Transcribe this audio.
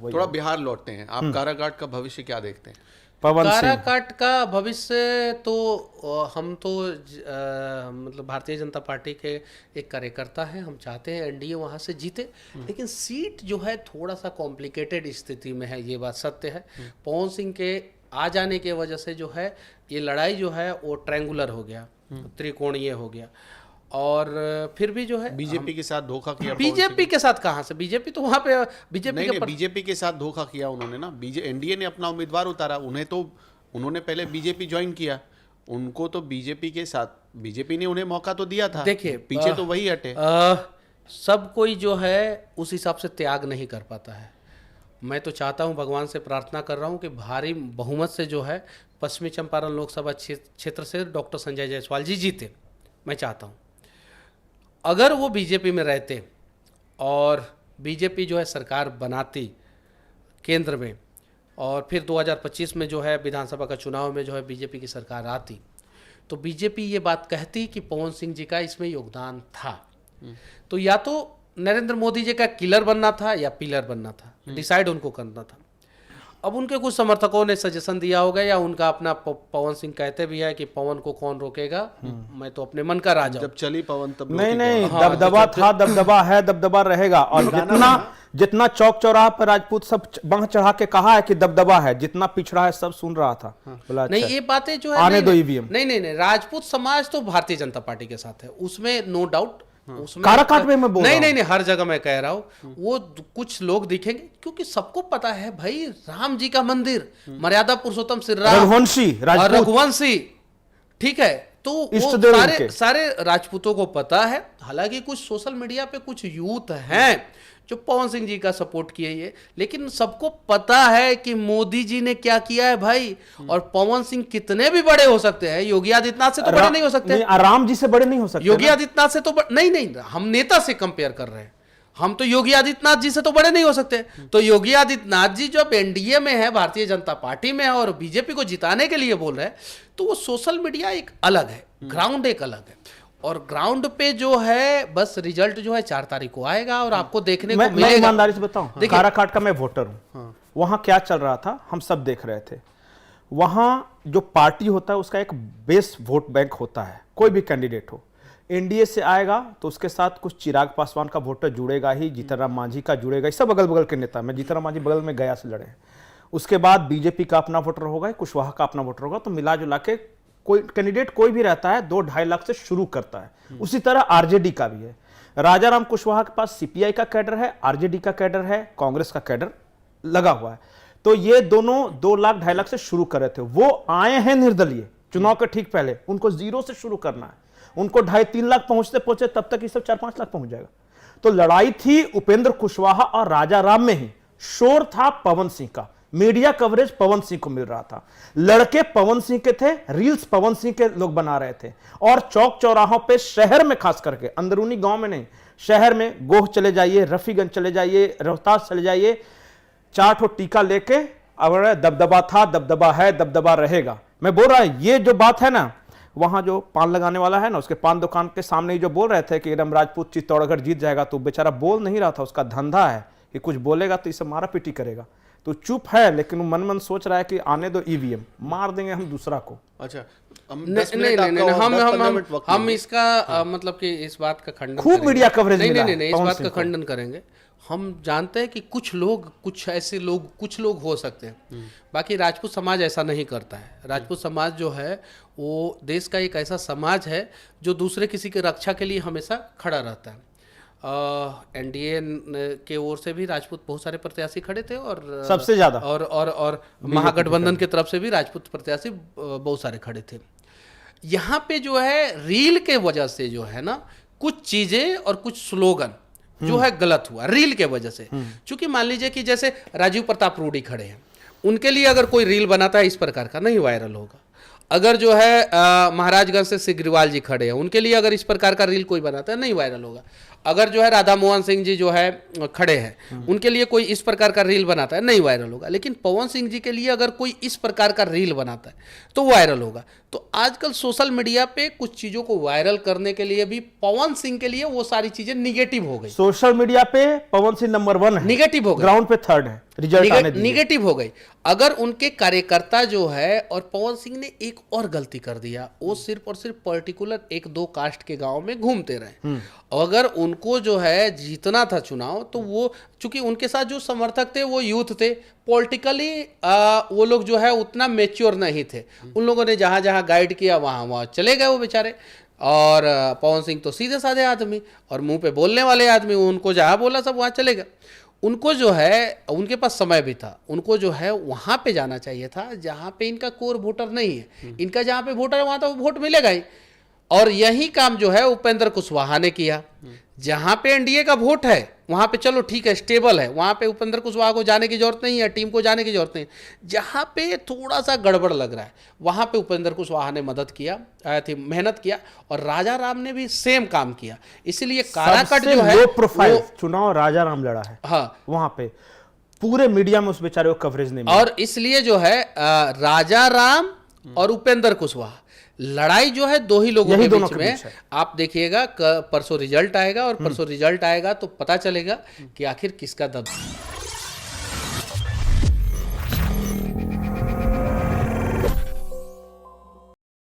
थोड़ा बिहार लौटते हैं, आप काराकाट का भविष्य क्या देखते हैं? पवन सिंह काराकाट का भविष्य तो हम तो मतलब भारतीय जनता पार्टी के एक कार्यकर्ता हैं, हम चाहते हैं एनडीए वहाँ से जीते, लेकिन सीट जो है थोड़ा सा कॉम्प्लिकेटेड स्थिति में है, ये बात सत्य है। पवन सिंह के आ जाने के वजह से जो है ये लड़ाई जो है वो ट्रायंगुलर हो गया, त्रिकोणीय हो गया। और फिर भी जो है बीजेपी के साथ धोखा किया। बीजेपी के साथ कहाँ से, बीजेपी तो वहाँ पे बीजेपी नहीं, बीजेपी के साथ धोखा किया उन्होंने ना। एनडीए ने अपना उम्मीदवार उतारा, उन्होंने पहले बीजेपी ज्वाइन किया, उनको तो बीजेपी के साथ बीजेपी ने उन्हें मौका तो दिया था। देखिए पीछे तो वही हटे। सब कोई जो है उस हिसाब से त्याग नहीं कर पाता है। मैं तो चाहता हूं, भगवान से प्रार्थना कर रहा हूं कि भारी बहुमत से जो है पश्चिमी चंपारण लोकसभा क्षेत्र से डॉक्टर संजय जायसवाल जी जीते। मैं चाहता हूं अगर वो बीजेपी में रहते और बीजेपी जो है सरकार बनाती केंद्र में, और फिर 2025 में जो है विधानसभा का चुनाव में जो है बीजेपी की सरकार आती, तो बीजेपी ये बात कहती कि पवन सिंह जी का इसमें योगदान था। तो या तो नरेंद्र मोदी जी का किलर बनना था या पिलर बनना था, डिसाइड उनको करना था। अब उनके कुछ समर्थकों ने सजेशन दिया होगा, या उनका अपना पवन सिंह कहते भी है कि पवन को कौन रोकेगा, मैं तो अपने मन का राजा। जब चली पवन तब नहीं, दबदबा था, दबदबा है, दबदबा रहेगा। और जितना चौक चौराहा पर राजपूत सब बांह चढ़ा के कहा है कि दबदबा है, जितना पिछड़ा है सब सुन रहा था। बोला नहीं, अच्छा, ये बातें जो है आने दो ईवीएम। नहीं, राजपूत समाज तो भारतीय जनता पार्टी के साथ है, उसमें नो डाउट। उसमें काराकाट में मैं बोल रहा हूं। नहीं, हर जगह मैं कह रहा हूं, वो कुछ लोग दिखेंगे, क्योंकि सबको पता है भाई राम जी का मंदिर, मर्यादा पुरुषोत्तम श्री राम, रघुवंशी, ठीक है, तो वो सारे राजपूतों को पता है। हालांकि कुछ सोशल मीडिया पे कुछ यूथ हैं जो पवन सिंह जी का सपोर्ट किए ये, लेकिन सबको पता है कि मोदी जी ने क्या किया है भाई। और पवन सिंह कितने भी बड़े हो सकते हैं, योगी आदित्यनाथ से तो बड़े नहीं हो सकते, राम जी से बड़े नहीं हो सकते, योगी आदित्यनाथ से तो नहीं, हम नेता से कंपेयर कर रहे हैं, हम तो योगी आदित्यनाथ जी से तो बड़े नहीं हो सकते। तो योगी आदित्यनाथ जी जब एनडीए में है, भारतीय जनता पार्टी में है, और बीजेपी को जिताने के लिए बोल रहे हैं, तो वो सोशल मीडिया एक अलग है, ग्राउंड एक अलग है। और ग्राउंड पे जो है बस रिजल्ट जो है 4 तारीख को आएगा और आपको देखने को मिलेगा। मैं ईमानदारी से बताऊं, काराकाट का मैं वोटर हूं। वहां क्या चल रहा था हम सब देख रहे थे। वहां जो पार्टी होता है उसका एक बेस वोट बैंक होता है, कोई भी कैंडिडेट हो। एनडीए से आएगा तो उसके साथ कुछ चिराग पासवान का वोटर जुड़ेगा ही, जीतनराम मांझी का जुड़ेगा, सब अगल बगल के नेता। मैं जीतनराम मांझी बगल में गया से लड़े। उसके बाद बीजेपी का अपना वोटर होगा, कुशवाहा का अपना वोटर होगा। तो मिला जुला के कोई कैंडिडेट कोई भी रहता है 2-2.5 लाख से शुरू करता है। उसी तरह आरजेडी का भी है। राजाराम कुशवाहा के पास सीपीआई का कैडर है, आरजेडी का कैडर है, कांग्रेस का कैडर लगा हुआ है। तो ये दोनों 2 लाख 2.5 लाख से शुरू कर रहे थे। वो आए हैं निर्दलीय, चुनाव के ठीक पहले। उनको 0 से शुरू करना है। उनको 2.5-3 लाख पहुंचते तब तक ये सब 4-5 लाख पहुंच जाएगा। तो लड़ाई थी उपेंद्र कुशवाहा और राजाराम में ही। शोर था पवन सिंह का, मीडिया कवरेज पवन सिंह को मिल रहा था। लड़के पवन सिंह के थे, रील्स पवन सिंह के लोग बना रहे थे। और चौक चौराहों पे, शहर में खास करके, अंदरूनी गांव में नहीं, शहर में गोह चले जाइए, रफीगंज चले जाइए, रोहतास चले जाइए, 4 ठो टीका लेके अब दबदबा था, दबदबा है, दबदबा रहेगा। मैं बोल रहा हूं, ये जो बात है ना, वहां जो पान लगाने वाला है ना, उसके पान दुकान के सामने ही जो बोल रहे थे कि एकदम राजपूत चित्तौड़गढ़ जीत जाएगा, तो बेचारा बोल नहीं रहा था। उसका धंधा है कि कुछ बोलेगा तो इसे मारा पीटी करेगा। तो चुप है, लेकिन मन मन सोच रहा है कि आने दो ईवीएम, मार देंगे हम दूसरा को। अच्छा, हम इसका मतलब कि इस बात का खंडन खूब मीडिया कवरेज नहीं, इस बात का खंडन करेंगे। हम जानते हैं कि कुछ लोग हो सकते हैं, बाकी राजपूत समाज ऐसा नहीं करता है। राजपूत समाज जो है वो देश का एक ऐसा समाज है जो दूसरे किसी की रक्षा के लिए हमेशा खड़ा रहता है। एनडीए के ओर से भी राजपूत बहुत सारे प्रत्याशी खड़े थे, और सबसे ज्यादा और महागठबंधन की तरफ से भी राजपूत प्रत्याशी बहुत सारे खड़े थे। यहाँ पे जो है रील के वजह से जो है ना, कुछ चीजें और कुछ स्लोगन जो है गलत हुआ रील के वजह से। क्योंकि मान लीजिए कि जैसे राजीव प्रताप रूडी खड़े हैं, उनके लिए अगर कोई रील बनाता है इस प्रकार का, नहीं वायरल होगा। अगर जो है महाराजगंज से सिग्रीवाल जी खड़े हैं, उनके लिए अगर इस प्रकार का रील कोई बनाता है, नहीं वायरल होगा। अगर जो है राधा मोहन सिंह जी जो है खड़े हैं, उनके लिए कोई इस प्रकार का रील बनाता है, नहीं वायरल होगा। लेकिन पवन सिंह जी के लिए अगर कोई इस प्रकार का रील बनाता है तो वायरल होगा। तो आजकल सोशल मीडिया पे कुछ चीजों को वायरल करने के लिए भी पवन सिंह के लिए वो सारी चीजें निगेटिव हो गई। सोशल मीडिया पे पवन सिंह नंबर 1 है, निगेटिव हो गई, ग्राउंड पे 3rd है, रिजल्ट आने दीजिए। निगेटिव हो गई। अगर उनके कार्यकर्ता जो है, और पवन सिंह ने एक और गलती कर दिया, वो सिर्फ और सिर्फ पर्टिकुलर 1-2 कास्ट के गांव में घूमते रहे। अगर उनको जो है जीतना था चुनाव, तो वो चूंकि उनके साथ जो समर्थक थे वो यूथ थे, पॉलिटिकली वो लोग जो है उतना मेच्योर नहीं थे। उन लोगों ने जहां जहां गाइड किया वहां वहां चले गए वो बेचारे। और पवन सिंह तो सीधे साधे आदमी और मुंह पे बोलने वाले आदमी, उनको जहां बोला सब वहां चले गए। उनको जो है, उनके पास समय भी था, उनको जो है वहां पे जाना चाहिए था जहां पे इनका कोर वोटर नहीं है। इनका जहां पे वोटर है वहां तो वोट मिलेगा ही। और यही काम जो है उपेंद्र कुशवाहा ने किया। जहां पे एनडीए का वोट है वहां पे चलो ठीक है, स्टेबल है, वहां पे उपेंद्र कुशवाहा को जाने की जरूरत नहीं है, टीम को जाने की जरूरत नहीं। जहां पे थोड़ा सा गड़बड़ लग रहा है वहां पे उपेंद्र कुशवाहा ने मदद किया, मेहनत किया, और राजा राम ने भी सेम काम किया। इसीलिए काराकट जो है लो प्रोफाइल चुनाव राजा राम लड़ा है। हाँ, वहां पे पूरे मीडिया में उस बेचारे को कवरेज नहीं मिला। और इसलिए जो है राजा राम और उपेंद्र कुशवाहा लड़ाई जो है दो ही लोगों के बीच में। आप देखिएगा परसों रिजल्ट आएगा, और परसों रिजल्ट आएगा तो पता चलेगा कि आखिर किसका दम।